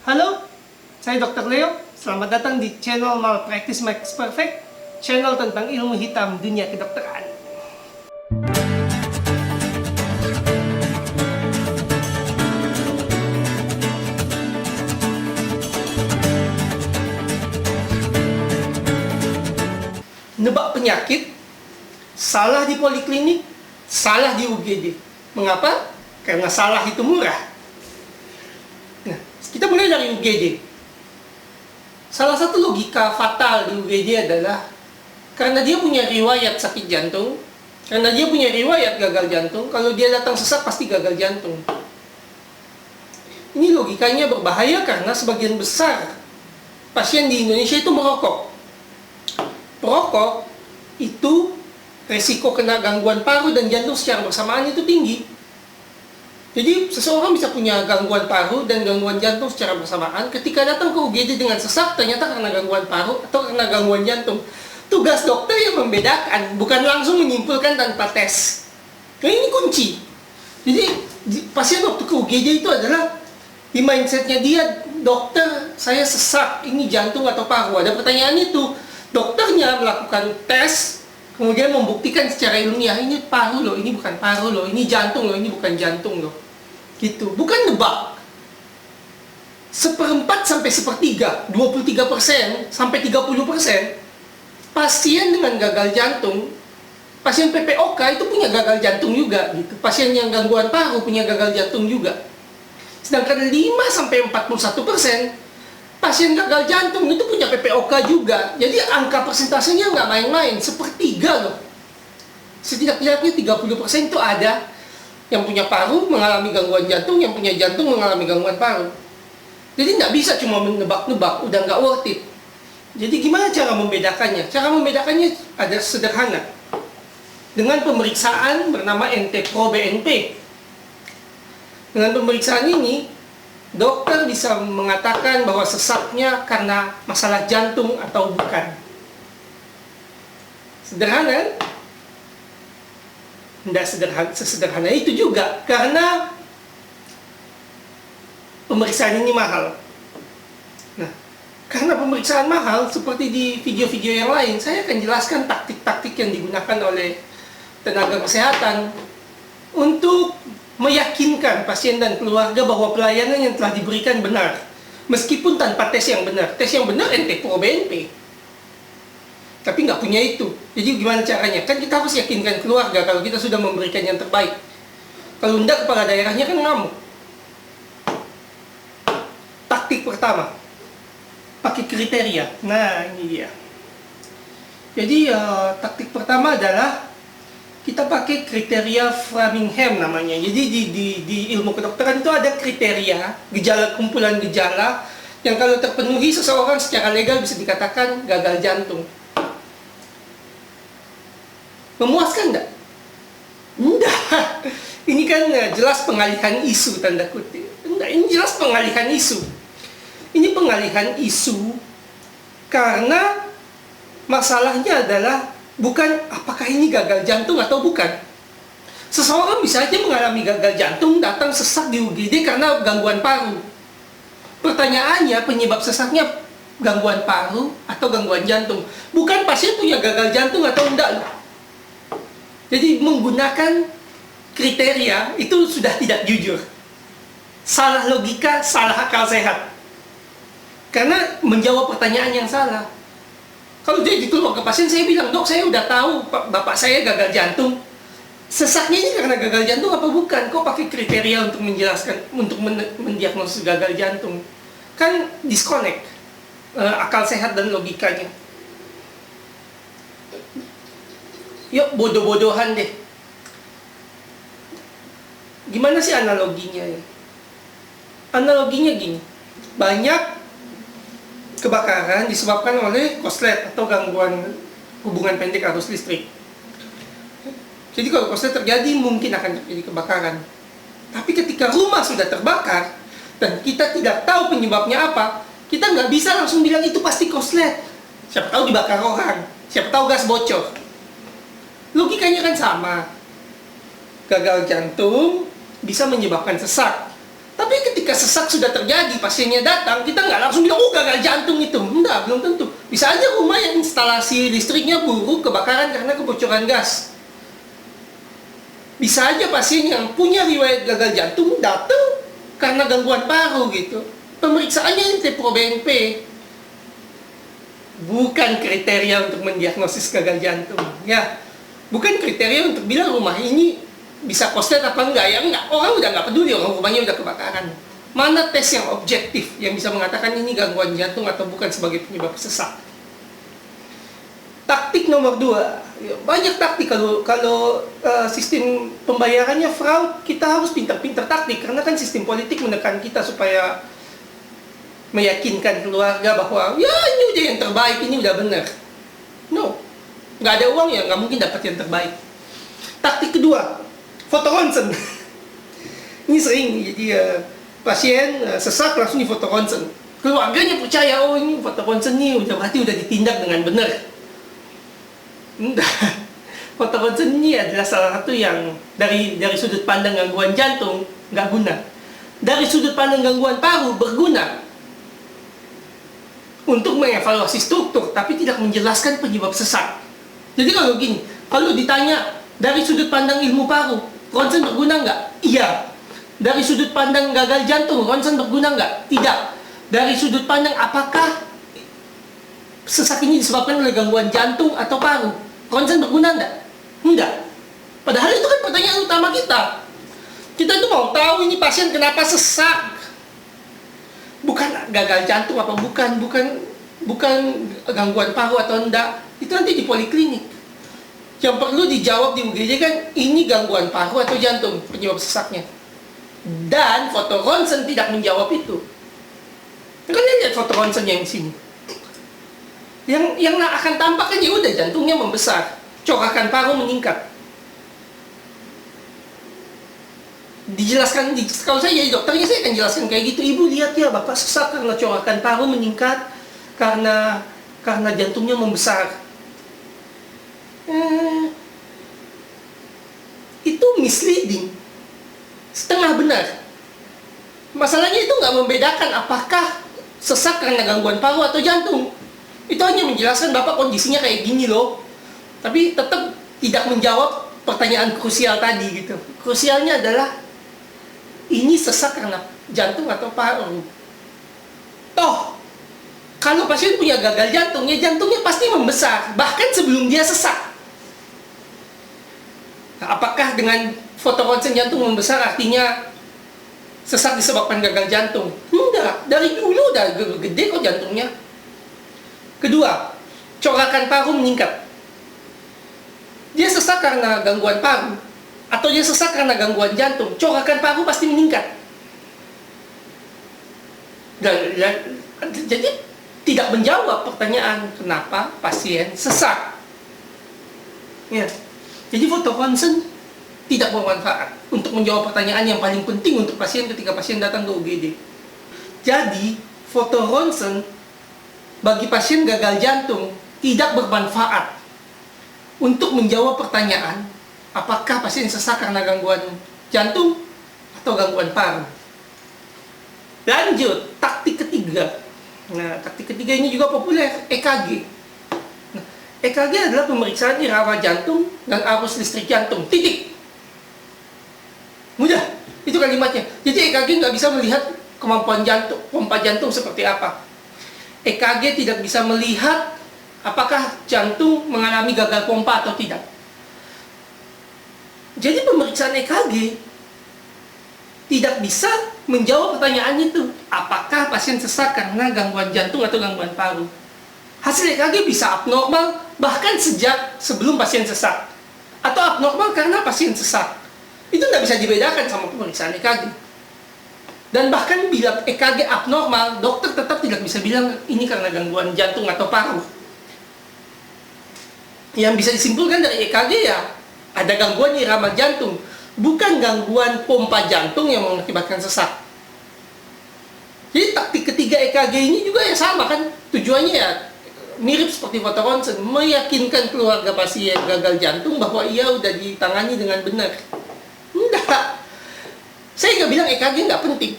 Halo, saya Dr. Leo. Selamat datang di channel Malpractice Makes Perfect, channel tentang ilmu hitam dunia kedokteran. Nebak penyakit, salah di poliklinik, salah di UGD. Mengapa? Karena salah itu murah. Nah, kita mulai dari UGD. Salah satu logika fatal di UGD adalah karena dia punya riwayat sakit jantung, karena dia punya riwayat gagal jantung, kalau dia datang sesak pasti gagal jantung. Ini logikanya berbahaya karena sebagian besar pasien di Indonesia itu merokok. Perokok itu resiko kena gangguan paru dan jantung secara bersamaan itu tinggi. Jadi seseorang bisa punya gangguan paru dan gangguan jantung secara bersamaan. Ketika datang ke UGD dengan sesak, ternyata karena gangguan paru atau karena gangguan jantung. Tugas dokter yang membedakan, bukan langsung menyimpulkan tanpa tes. Karena ini kunci. Jadi pasien waktu ke UGD itu adalah di mindsetnya dia, dokter saya sesak, ini jantung atau paru. Ada pertanyaan itu. Dokternya melakukan tes, kemudian membuktikan secara ilmiah, ini paru loh, ini bukan paru loh, ini jantung loh, ini bukan jantung loh. Gitu, bukan nebak. 1/4 sampai 1/3, 23% sampai 30% pasien dengan gagal jantung, pasien PPOK itu punya gagal jantung juga gitu. Pasien yang gangguan paru punya gagal jantung juga. Sedangkan 5 sampai 41% pasien gagal jantung itu punya PPOK juga. Jadi angka persentasenya nggak main-main, 1/3 loh. Setidak-tidaknya 30% itu ada yang punya paru mengalami gangguan jantung, yang punya jantung mengalami gangguan paru. Jadi nggak bisa cuma menebak-nebak, udah nggak worth it. Jadi gimana cara membedakannya? Cara membedakannya ada sederhana. Dengan pemeriksaan bernama NT-proBNP. Dengan pemeriksaan ini, dokter bisa mengatakan bahwa sesaknya karena masalah jantung atau bukan. Sederhana? Tidak sesederhana itu juga, karena pemeriksaan ini mahal. Nah, karena pemeriksaan mahal, seperti di video-video yang lain, saya akan jelaskan taktik-taktik yang digunakan oleh tenaga kesehatan untuk meyakinkan pasien dan keluarga bahwa pelayanan yang telah diberikan benar, meskipun tanpa tes yang benar. Tes yang benar NT-proBNP. Tapi nggak punya itu. Jadi gimana caranya? Kan kita harus yakinkan keluarga kalau kita sudah memberikan yang terbaik. Kalau enggak, kepala daerahnya kan ngamuk. Taktik pertama, pakai kriteria. Nah, ini dia. Jadi taktik pertama adalah kita pakai kriteria Framingham namanya. Jadi di ilmu kedokteran itu ada kriteria, kumpulan gejala yang kalau terpenuhi seseorang secara legal bisa dikatakan gagal jantung. Memuaskan enggak? Enggak. Ini kan jelas pengalihan isu, tanda kutip. Enggak, ini jelas pengalihan isu. Ini pengalihan isu karena masalahnya adalah bukan apakah ini gagal jantung atau bukan. Seseorang bisa aja mengalami gagal jantung, datang sesak di UGD karena gangguan paru. Pertanyaannya, penyebab sesaknya gangguan paru atau gangguan jantung? Bukan pasien punya gagal jantung atau enggak loh. Jadi menggunakan kriteria itu sudah tidak jujur. Salah logika, salah akal sehat. Karena menjawab pertanyaan yang salah. Kalau dia keluar ke pasien, saya bilang, dok saya udah tahu bapak saya gagal jantung. Sesaknya ini karena gagal jantung apa bukan? Kok pakai kriteria untuk menjelaskan, untuk mendiagnosis gagal jantung? Kan disconnect akal sehat dan logikanya. Yuk, bodoh-bodohan deh. Gimana sih analoginya ya? Analoginya gini. Banyak kebakaran disebabkan oleh korslet atau gangguan hubungan pendek arus listrik. Jadi kalau korslet terjadi, mungkin akan terjadi kebakaran. Tapi ketika rumah sudah terbakar dan kita tidak tahu penyebabnya apa, kita nggak bisa langsung bilang itu pasti korslet. Siapa tahu dibakar orang, siapa tahu gas bocor. Logikanya kan sama. Gagal jantung bisa menyebabkan sesak. Tapi ketika sesak sudah terjadi, pasiennya datang, kita nggak langsung bilang, oh gagal jantung itu. Enggak, belum tentu. Bisa aja rumah yang instalasi listriknya buruk, kebakaran karena kebocoran gas. Bisa aja pasien yang punya riwayat gagal jantung datang karena gangguan paru gitu. Pemeriksaannya NT-proBNP. Bukan kriteria untuk mendiagnosis gagal jantung. Ya, bukan kriteria untuk bilang rumah ini bisa koslet apa enggak. Ya enggak, orang udah nggak peduli, orang rumahnya udah kebakaran. Mana tes yang objektif yang bisa mengatakan ini gangguan jantung atau bukan sebagai penyebab sesak? Taktik nomor 2, banyak taktik kalau sistem pembayarannya fraud, kita harus pintar-pintar taktik karena kan sistem politik menekan kita supaya meyakinkan keluarga bahwa ya ini udah yang terbaik, ini udah benar. No, nggak ada uang ya nggak mungkin dapat yang terbaik. Taktik kedua, foto ronsen. Ini sering jadi pasien sesak langsung di foto ronsen. Keluarganya percaya, oh ini foto ronsen nih udah berarti udah ditindak dengan benar. Enggak. Foto ronsen ini adalah salah satu yang dari sudut pandang gangguan jantung nggak guna. Dari sudut pandang gangguan paru berguna untuk mengevaluasi struktur, tapi tidak menjelaskan penyebab sesak. Jadi kalau gini, kalau ditanya dari sudut pandang ilmu paru, ronsen berguna nggak? Iya. Dari sudut pandang gagal jantung, ronsen berguna nggak? Tidak. Dari sudut pandang apakah sesak ini disebabkan oleh gangguan jantung atau paru, ronsen berguna nggak? Enggak. Padahal itu kan pertanyaan utama kita. Kita tuh mau tahu ini pasien kenapa sesak. Bukan gagal jantung apa bukan gangguan paru atau enggak. Itu nanti di poliklinik. Yang perlu dijawab di UGD kan ini gangguan paru atau jantung penyebab sesaknya. Dan foto ronsen tidak menjawab itu. Kalian lihat foto ronsen yang di sini. Yang akan tampak kan ya udah jantungnya membesar, corakan paru meningkat. Dijelaskan, kalau saya jadi dokternya saya akan jelaskan kayak gitu. Ibu lihat ya, bapak sesak karena corakan paru meningkat, karena jantungnya membesar. Itu misleading, setengah benar. Masalahnya itu nggak membedakan apakah sesak karena gangguan paru atau jantung. Itu hanya menjelaskan bapak kondisinya kayak gini loh, tapi tetap tidak menjawab pertanyaan krusial tadi gitu. Krusialnya adalah ini sesak karena jantung atau paru. Toh, kalau pasien punya gagal jantungnya pasti membesar, bahkan sebelum dia sesak. Nah, apakah dengan foto ronsen jantung membesar artinya sesak disebabkan gagal jantung? Enggak, dari dulu udah gede kok jantungnya. Kedua, corakan paru meningkat. Dia sesak karena gangguan paru atau dia sesak karena gangguan jantung, corakan paru pasti meningkat. Jadi tidak menjawab pertanyaan kenapa pasien sesak. Ya. Jadi foto ronsen tidak bermanfaat untuk menjawab pertanyaan yang paling penting untuk pasien ketika pasien datang ke UGD. Jadi foto ronsen bagi pasien gagal jantung tidak bermanfaat untuk menjawab pertanyaan apakah pasien sesak karena gangguan jantung atau gangguan paru. Lanjut, taktik ketiga. Nah, taktik ketiga ini juga populer, EKG. Nah, EKG adalah pemeriksaan irama jantung dan arus listrik jantung. Titik. Mudah, itu kalimatnya. Jadi EKG nggak bisa melihat kemampuan jantung, pompa jantung seperti apa. EKG tidak bisa melihat apakah jantung mengalami gagal pompa atau tidak. Jadi pemeriksaan EKG tidak bisa menjawab pertanyaan itu. Apakah pasien sesak karena gangguan jantung atau gangguan paru? Hasil EKG bisa abnormal bahkan sejak sebelum pasien sesak. Atau abnormal karena pasien sesak. Itu tidak bisa dibedakan sama pemeriksaan EKG. Dan bahkan bila EKG abnormal, dokter tetap tidak bisa bilang ini karena gangguan jantung atau paru. Yang bisa disimpulkan dari EKG ya, ada gangguan irama jantung, bukan gangguan pompa jantung yang mengakibatkan sesak. Jadi taktik ketiga EKG ini juga ya sama kan, tujuannya ya mirip seperti foto ronsen, meyakinkan keluarga pasien gagal jantung bahwa ia udah ditangani dengan benar. Enggak. Saya nggak bilang EKG nggak penting.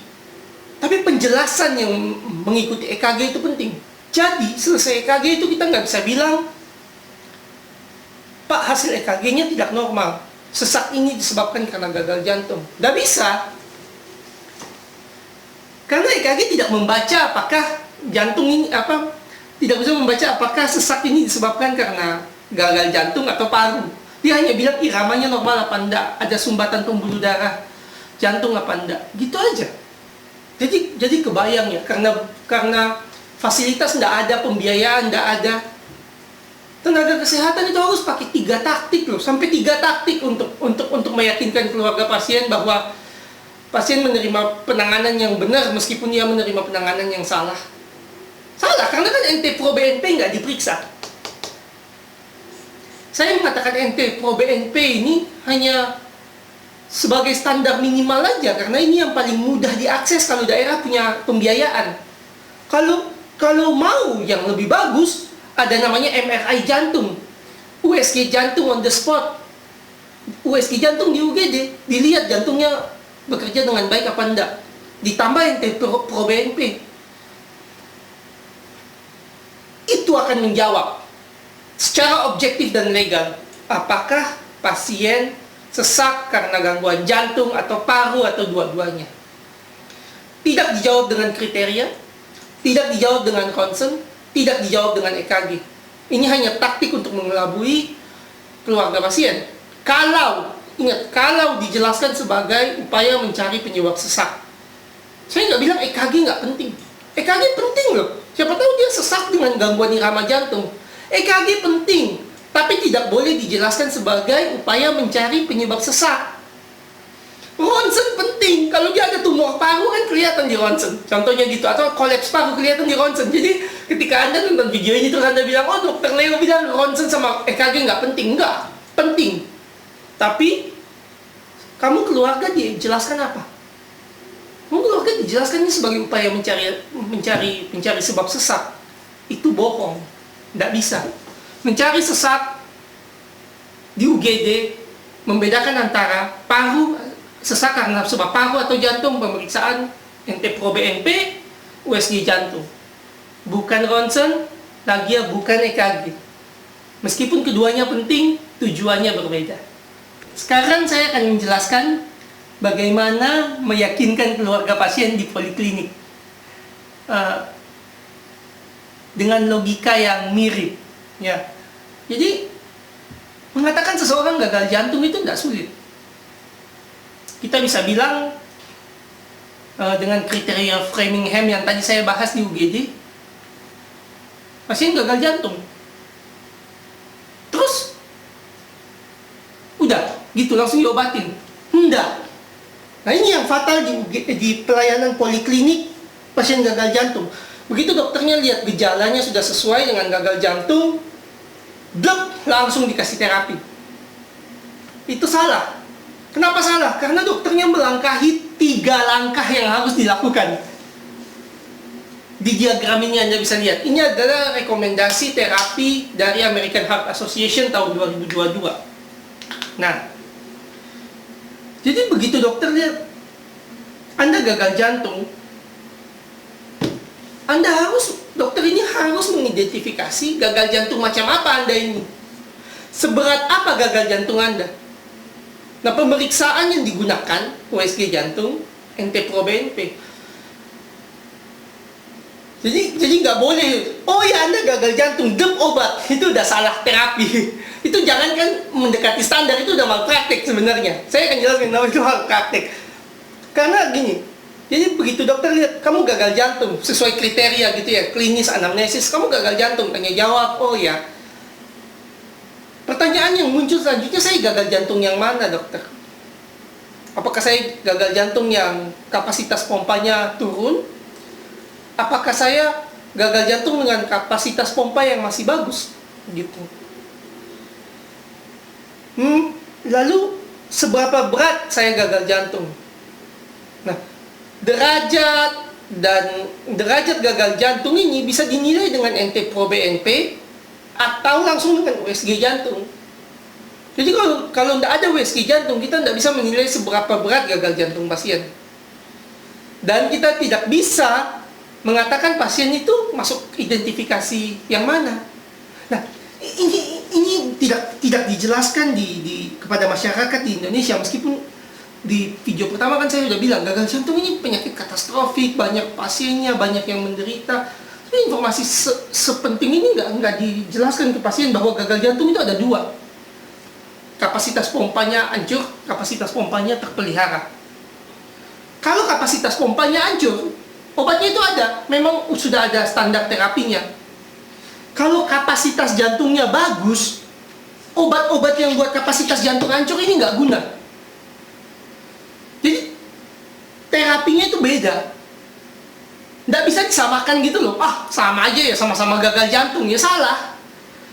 Tapi penjelasan yang mengikuti EKG itu penting. Jadi, selesai EKG itu kita nggak bisa bilang, Pak, hasil EKG-nya tidak normal. Sesak ini disebabkan karena gagal jantung. Nggak bisa. Karena EKG tidak membaca apakah jantung ini, tidak bisa membaca apakah sesak ini disebabkan karena gagal jantung atau paru. Dia hanya bilang iramanya normal apa enggak, ada sumbatan pembuluh darah jantung apa enggak. Gitu aja. Jadi kebayang ya, karena fasilitas enggak ada, pembiayaan enggak ada. Tenaga kesehatan itu harus pakai 3 taktik loh, sampai 3 taktik untuk meyakinkan keluarga pasien bahwa pasien menerima penanganan yang benar meskipun dia menerima penanganan yang salah. Salah, karena kan NT-proBNP nggak diperiksa. Saya mengatakan NT-proBNP ini hanya sebagai standar minimal aja, karena ini yang paling mudah diakses kalau daerah punya pembiayaan. Kalau mau yang lebih bagus, ada namanya MRI jantung, USG jantung on the spot, USG jantung di UGD, dilihat jantungnya bekerja dengan baik apa enggak, ditambah NT-proBNP. Itu akan menjawab secara objektif dan legal apakah pasien sesak karena gangguan jantung atau paru atau dua-duanya. Tidak dijawab dengan kriteria, tidak dijawab dengan concern, tidak dijawab dengan EKG. Ini hanya taktik untuk mengelabui keluarga pasien. Kalau dijelaskan sebagai upaya mencari penyebab sesak. Saya nggak bilang EKG nggak penting. EKG penting loh. Siapa tahu dia sesak dengan gangguan irama jantung. EKG penting, tapi tidak boleh dijelaskan sebagai upaya mencari penyebab sesak. Ronsen penting. Kalau dia ada tumor paru kan kelihatan di ronsen. Contohnya gitu. Atau kolaps paru kelihatan di ronsen. Jadi ketika Anda nonton video ini terus Anda bilang, oh dokter Leo bilang ronsen sama EKG nggak penting. Enggak, penting. Tapi kamu keluarga dijelaskan apa? Kamu keluarga dijelaskan ini sebagai upaya mencari sebab sesak. Itu bohong. Nggak bisa. Mencari sesak di UGD membedakan antara sesak karena sebab paru atau jantung, pemeriksaan NT-proBNP, USG jantung. Bukan ronsen, lagi bukan EKG. Meskipun keduanya penting, tujuannya berbeda. Sekarang saya akan menjelaskan bagaimana meyakinkan keluarga pasien di poliklinik dengan logika yang mirip. Ya, jadi mengatakan seseorang gagal jantung itu tidak sulit. Kita bisa bilang dengan kriteria Framingham yang tadi saya bahas di UGD, pasien gagal jantung. Terus udah gitu langsung diobatin. Enggak. Nah ini yang fatal di pelayanan poliklinik pasien gagal jantung. Begitu dokternya lihat gejalanya sudah sesuai dengan gagal jantung, langsung dikasih terapi. Itu salah. Kenapa salah? Karena dokternya melangkahi 3 langkah yang harus dilakukan. Di diagram ini Anda bisa lihat. Ini adalah rekomendasi terapi dari American Heart Association tahun 2022. Nah, jadi begitu dokter lihat Anda gagal jantung, dokter ini harus mengidentifikasi gagal jantung macam apa Anda ini. Seberat apa gagal jantung Anda? Nah, pemeriksaan yang digunakan, USG jantung, NT-proBNP. Jadi nggak boleh, oh ya Anda gagal jantung, obat. Itu udah salah terapi. Itu jangankan mendekati standar, itu udah malpraktik sebenarnya. Saya akan jelaskan kenapa itu malpraktik. Karena gini, jadi begitu dokter lihat kamu gagal jantung sesuai kriteria gitu ya, klinis anamnesis, kamu gagal jantung, tanya jawab, oh ya. Pertanyaan yang muncul selanjutnya, saya gagal jantung yang mana dokter? Apakah saya gagal jantung yang kapasitas pompanya turun? Apakah saya gagal jantung dengan kapasitas pompa yang masih bagus? Gitu. Lalu seberapa berat saya gagal jantung? Nah, derajat gagal jantung ini bisa dinilai dengan NT-proBNP atau langsung dengan USG jantung. Jadi kalau tidak ada USG jantung, kita tidak bisa menilai seberapa berat gagal jantung pasien. Dan kita tidak bisa mengatakan pasien itu masuk identifikasi yang mana. Nah, ini tidak dijelaskan kepada masyarakat di Indonesia, meskipun di video pertama kan saya sudah bilang gagal jantung ini penyakit katastrofik, banyak pasiennya, banyak yang menderita. Tapi informasi sepenting ini nggak dijelaskan ke pasien bahwa gagal jantung itu ada dua. Kapasitas pompanya hancur, kapasitas pompanya terpelihara. Kalau kapasitas pompanya hancur, obatnya itu ada, memang sudah ada standar terapinya. Kalau kapasitas jantungnya bagus, obat-obat yang buat kapasitas jantung hancur ini nggak guna. Jadi, terapinya itu beda. Nggak bisa disamakan gitu loh. Sama aja ya, sama-sama gagal jantung. Ya salah.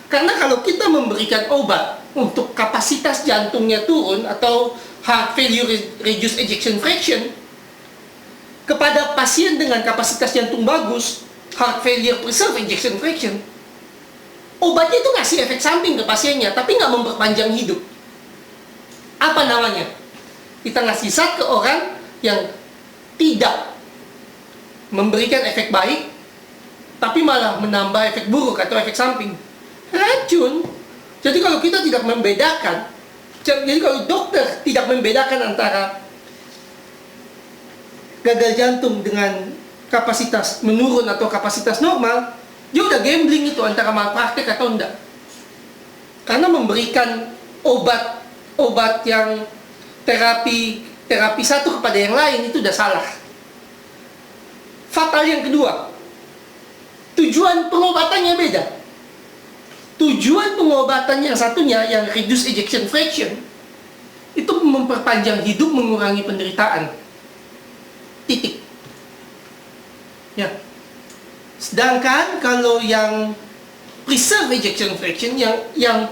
Karena kalau kita memberikan obat untuk kapasitas jantungnya turun atau heart failure reduced ejection fraction kepada pasien dengan kapasitas jantung bagus, heart failure preserve ejection fraction, obatnya itu ngasih efek samping ke pasiennya, tapi nggak memperpanjang hidup. Apa namanya? Kita ngasih zat ke orang yang tidak memberikan efek baik, tapi malah menambah efek buruk atau efek samping. Racun. Jadi kalau kita tidak membedakan, jadi kalau dokter tidak membedakan antara gagal jantung dengan kapasitas menurun atau kapasitas normal, dia udah gambling itu antara malpraktek atau enggak. Karena memberikan obat yang terapi satu kepada yang lain itu udah salah. Fatal yang kedua, tujuan pengobatannya beda. Tujuan pengobatan yang satunya, yang reduce ejection fraction, itu memperpanjang hidup, mengurangi penderitaan. Titik. Ya. Sedangkan kalau yang preserve ejection fraction, yang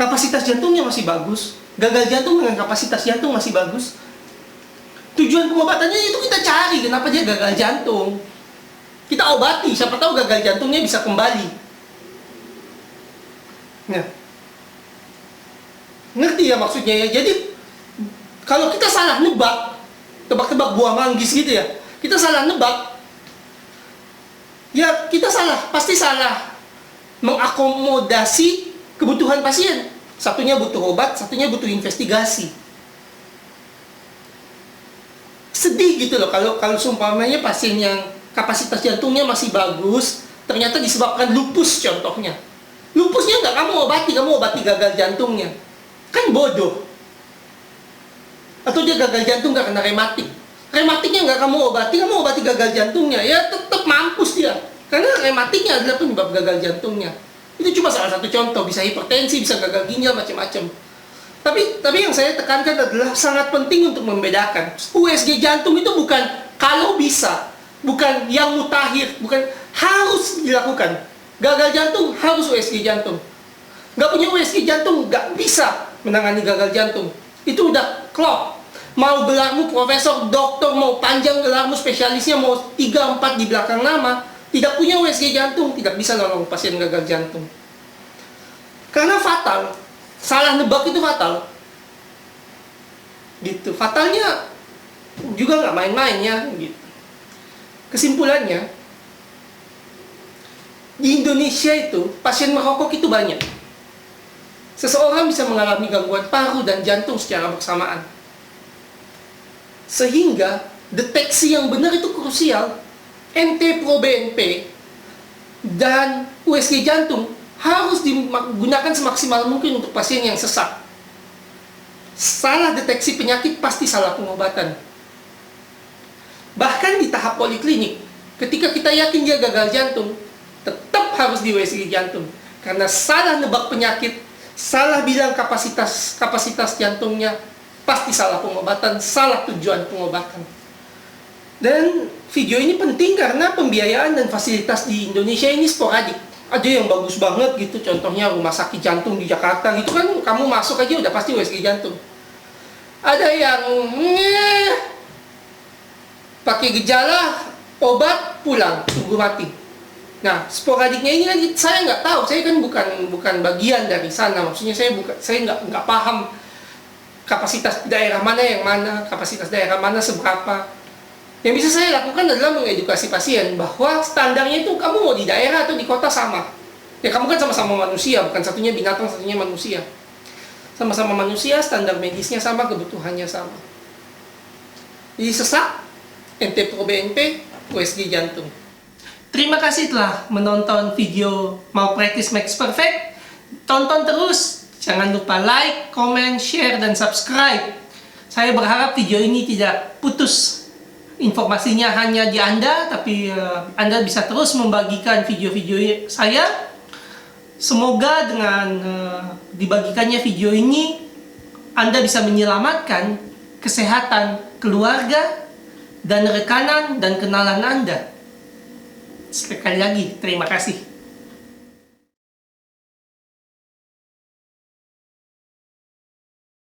kapasitas jantungnya masih bagus, gagal jantung dengan kapasitas jantung masih bagus, tujuan pengobatannya itu kita cari kenapa dia gagal jantung. Kita obati, siapa tahu gagal jantungnya bisa kembali. Nah, ngerti ya maksudnya ya? Jadi, kalau kita salah nebak, tebak-tebak buah manggis gitu ya, kita salah nebak, ya kita salah, pasti salah mengakomodasi kebutuhan pasien. Satunya butuh obat, satunya butuh investigasi. Sedih gitu loh kalau seumpamanya pasien yang kapasitas jantungnya masih bagus, ternyata disebabkan lupus contohnya. Lupusnya nggak kamu obati gagal jantungnya. Kan bodoh. Atau dia gagal jantung nggak kena rematik. Rematiknya nggak kamu obati gagal jantungnya. Ya tetap mampus dia. Karena rematiknya adalah penyebab gagal jantungnya. Itu cuma salah satu contoh, bisa hipertensi, bisa gagal ginjal, macam-macam. Tapi yang saya tekankan adalah sangat penting untuk membedakan. USG jantung itu bukan kalau bisa, bukan yang mutakhir, bukan harus dilakukan. Gagal jantung harus USG jantung. Nggak punya USG jantung nggak bisa menangani gagal jantung. Itu udah klop. Mau gelarmu profesor, doktor, mau panjang gelarmu, spesialisnya mau 3-4 di belakang nama, tidak punya USG jantung, tidak bisa nolong pasien gagal jantung. Karena fatal. Salah nebak itu fatal. Gitu. Fatalnya juga nggak main-main ya. Gitu. Kesimpulannya, di Indonesia itu pasien merokok itu banyak. Seseorang bisa mengalami gangguan paru dan jantung secara bersamaan. Sehingga deteksi yang benar itu krusial. NT-proBNP dan USG jantung harus digunakan semaksimal mungkin untuk pasien yang sesak. Salah deteksi penyakit pasti salah pengobatan. Bahkan di tahap poliklinik, ketika kita yakin dia gagal jantung, tetap harus di USG jantung. Karena salah nebak penyakit, salah bilang kapasitas jantungnya, pasti salah pengobatan, salah tujuan pengobatan. Dan video ini penting karena pembiayaan dan fasilitas di Indonesia ini sporadik. Ada yang bagus banget gitu, contohnya rumah sakit jantung di Jakarta gitu kan, kamu masuk aja udah pasti USG jantung. Ada yang pakai gejala, obat, pulang, tunggu mati. Nah, sporadiknya ini kan saya nggak tahu, saya kan bukan bagian dari sana, maksudnya saya nggak paham kapasitas daerah mana, kapasitas daerah mana seberapa. Yang bisa saya lakukan adalah mengedukasi pasien bahwa standarnya itu kamu mau di daerah atau di kota sama. Ya kamu kan sama-sama manusia, bukan satunya binatang, satunya manusia. Sama-sama manusia, standar medisnya sama, kebutuhannya sama. Jadi sesak, NT-proBNP, USG jantung. Terima kasih telah menonton video Malpractice Makes Perfect. Tonton terus. Jangan lupa like, comment, share, dan subscribe. Saya berharap video ini tidak putus. Informasinya hanya di Anda, tapi Anda bisa terus membagikan video-video saya. Semoga dengan dibagikannya video ini, Anda bisa menyelamatkan kesehatan keluarga dan rekanan dan kenalan Anda. Sekali lagi, terima kasih.